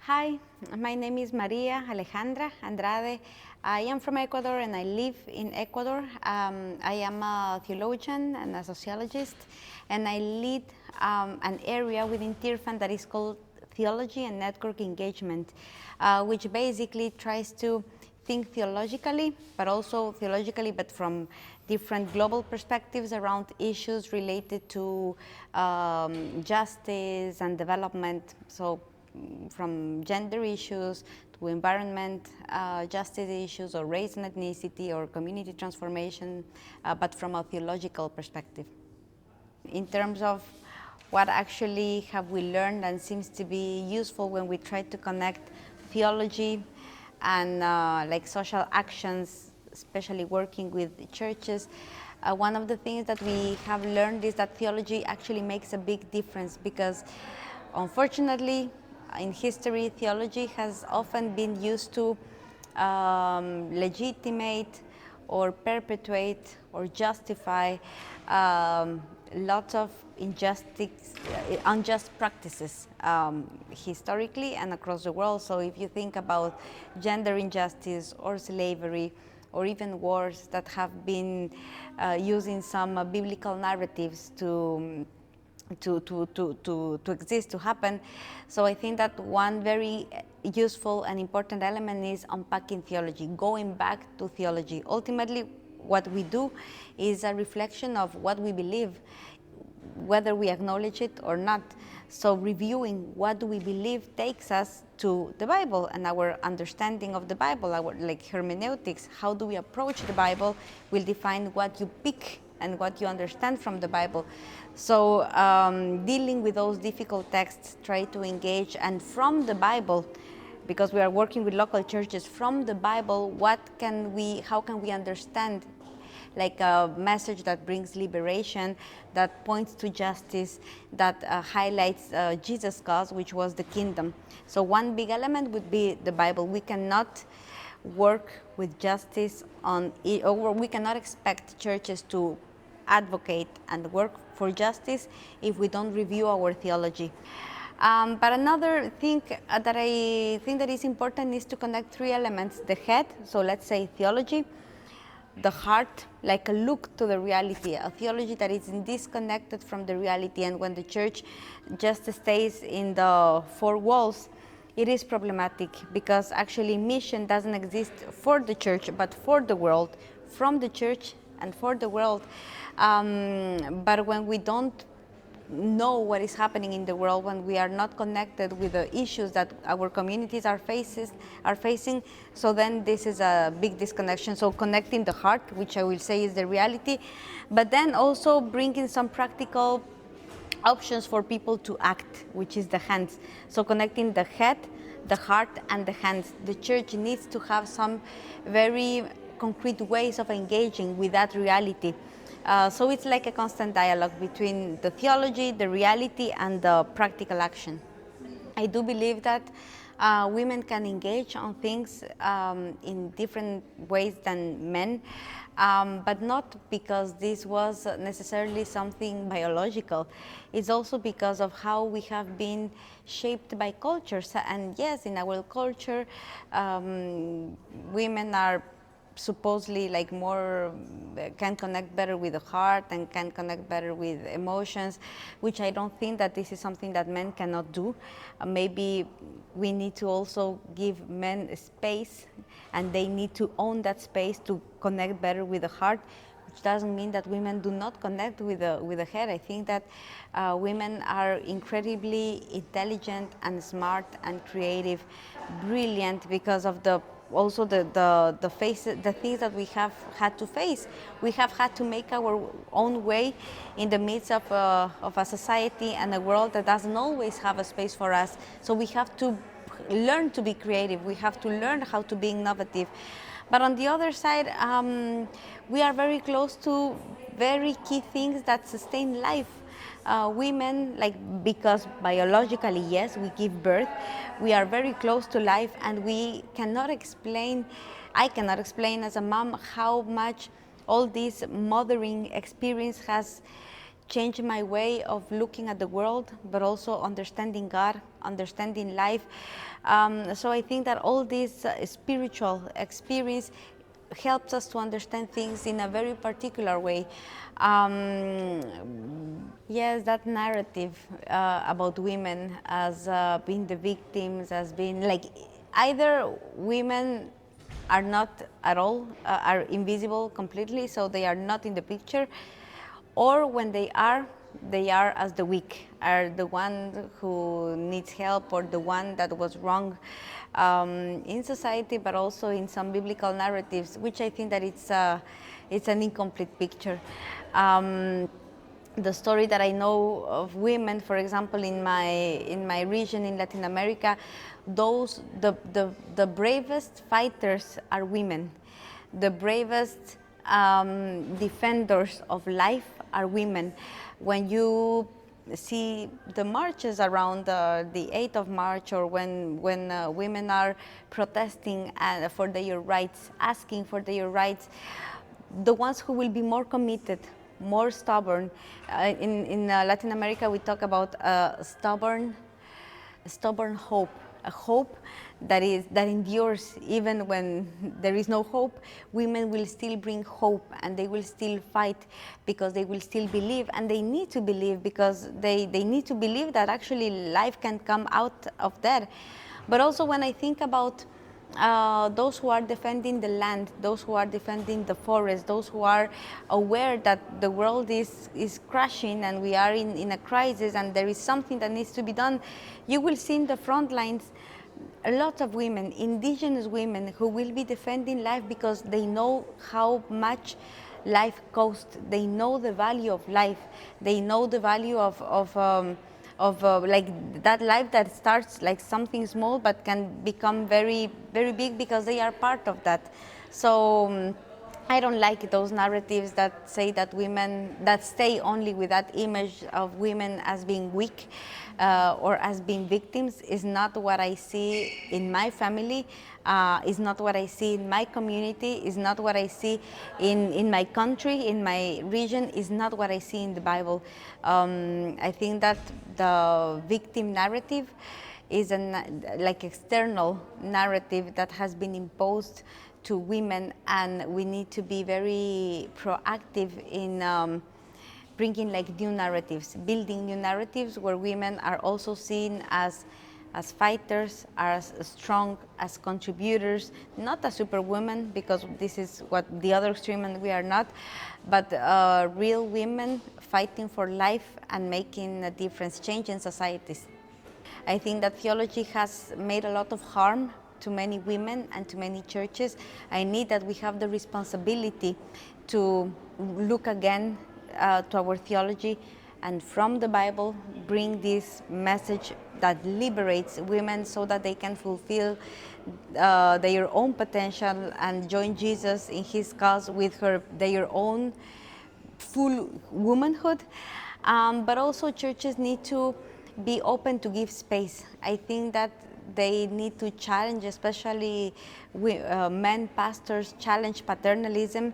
Hi, my name is Maria Andrade. I am from Ecuador and I live in Ecuador. I am a theologian and a sociologist, and I lead an area within TIRFAN that is called Theology and Network Engagement, which basically tries to think theologically, but from different global perspectives around issues related to justice and development. So from gender issues to environment justice issues, or race and ethnicity, or community transformation, but from a theological perspective. In terms of what actually have we learned and seems to be useful when we try to connect theology and like social actions, especially working with churches, one of the things that we have learned is that theology actually makes a big difference, because unfortunately in history theology has often been used to legitimate or perpetuate or justify lots of unjust practices historically and across the world. So if you think about gender injustice or slavery or even wars that have been using some biblical narratives to exist, to happen. So I think that one very useful and important element is unpacking theology, going back to theology. Ultimately, what we do is a reflection of what we believe, whether we acknowledge it or not. So reviewing what do we believe takes us to the Bible and our understanding of the Bible, our like hermeneutics. How do we approach the Bible will define what you pick and what you understand from the Bible. So dealing with those difficult texts, try to engage, and from the Bible, because we are working with local churches, from the Bible, how can we understand like a message that brings liberation, that points to justice, that highlights Jesus' cause, which was the kingdom. So one big element would be the Bible. We cannot work with justice or we cannot expect churches to advocate and work for justice if we don't review our theology. But another thing that I think that is important is to connect three elements: the head, so let's say theology; the heart, like a look to the reality, a theology that is disconnected from the reality. And when the church just stays in the four walls, it is problematic, because actually mission doesn't exist for the church but for the world, from the church and for the world. But when we don't know what is happening in the world, when we are not connected with the issues that our communities are facing, so then this is a big disconnection. So connecting the heart, which I will say is the reality, but then also bringing some practical options for people to act, which is the hands. So connecting the head, the heart, and the hands. The church needs to have some very concrete ways of engaging with that reality. So it's like a constant dialogue between the theology, the reality, and the practical action. I do believe that women can engage on things in different ways than men, but not because this was necessarily something biological. It's also because of how we have been shaped by cultures. And yes, in our culture, women are supposedly like more can connect better with the heart and can connect better with emotions, which I don't think that this is something that men cannot do. Maybe we need to also give men space, and they need to own that space to connect better with the heart, which doesn't mean that women do not connect with the head. I think that women are incredibly intelligent and smart and creative, brilliant, because of the things that we have had to face. We have had to make our own way in the midst of a society and a world that doesn't always have a space for us. So we have to learn to be creative. We have to learn how to be innovative. But on the other side, we are very close to very key things that sustain life. Women, because biologically, yes, we give birth, we are very close to life, and I cannot explain as a mom how much all this mothering experience has change my way of looking at the world, but also understanding God, understanding life. So I think that all this spiritual experience helps us to understand things in a very particular way. Yes, that narrative about women as being the victims, as being like either women are not at all, are invisible completely, so they are not in the picture, or when they are as the weak, are the one who needs help or the one that was wrong in society, but also in some biblical narratives, which I think that it's an incomplete picture. The story that I know of women, for example, in my region in Latin America, the bravest fighters are women. The bravest defenders of life are women. When you see the marches around the 8th of March, or when women are protesting for their rights, asking for their rights, the ones who will be more committed, more stubborn. In Latin America, we talk about stubborn hope, a hope that endures even when there is no hope. Women will still bring hope, and they will still fight because they will still believe, and they need to believe because they need to believe that actually life can come out of that. But also when I think about those who are defending the land, those who are defending the forest, those who are aware that the world is crashing and we are in a crisis and there is something that needs to be done, you will see in the front lines a lot of women, indigenous women, who will be defending life because they know how much life costs. They know the value of life. They know the value of like that life that starts like something small but can become very, very big because they are part of that. So I don't like those narratives that say that women, that stay only with that image of women as being weak or as being victims. Is not what I see in my family, is not what I see in my community, is not what I see in my country, in my region, is not what I see in the Bible. I think that the victim narrative is like external narrative that has been imposed to women, and we need to be very proactive in bringing like new narratives, building new narratives where women are also seen as fighters, as strong, as contributors, not as superwomen, because this is what the other extreme and we are not, but real women fighting for life and making a difference, changing societies. I think that theology has made a lot of harm to many women and to many churches. I need that we have the responsibility to look again to our theology and from the Bible bring this message that liberates women so that they can fulfill their own potential and join Jesus in his cause with their own full womanhood. But also churches need to be open to give space. I think that they need to challenge, especially men pastors, challenge paternalism,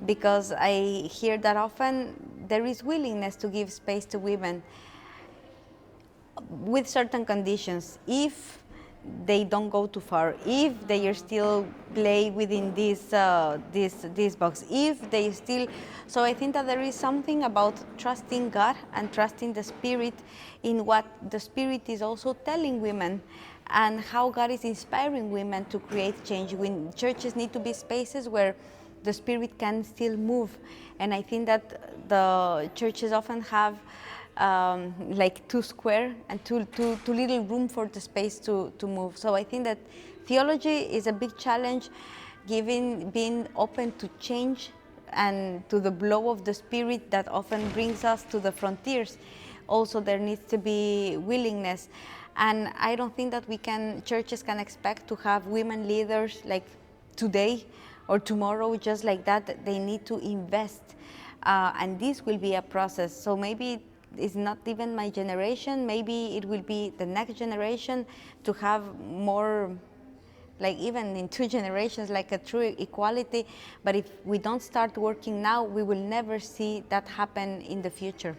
because I hear that often there is willingness to give space to women with certain conditions. If they don't go too far, if they are still play within this box, if they still, so I think that there is something about trusting God and trusting the Spirit in what the Spirit is also telling women, and how God is inspiring women to create change. When churches need to be spaces where the Spirit can still move, and I think that the churches often have like too square and too little room for the space to move. So I think that theology is a big challenge, being open to change and to the blow of the Spirit that often brings us to the frontiers. Also, there needs to be willingness, and I don't think that churches can expect to have women leaders like today or tomorrow, just like that. They need to invest, and this will be a process. So maybe it's not even my generation, maybe it will be the next generation to have more, like even in 2 generations, like a true equality. But if we don't start working now, we will never see that happen in the future.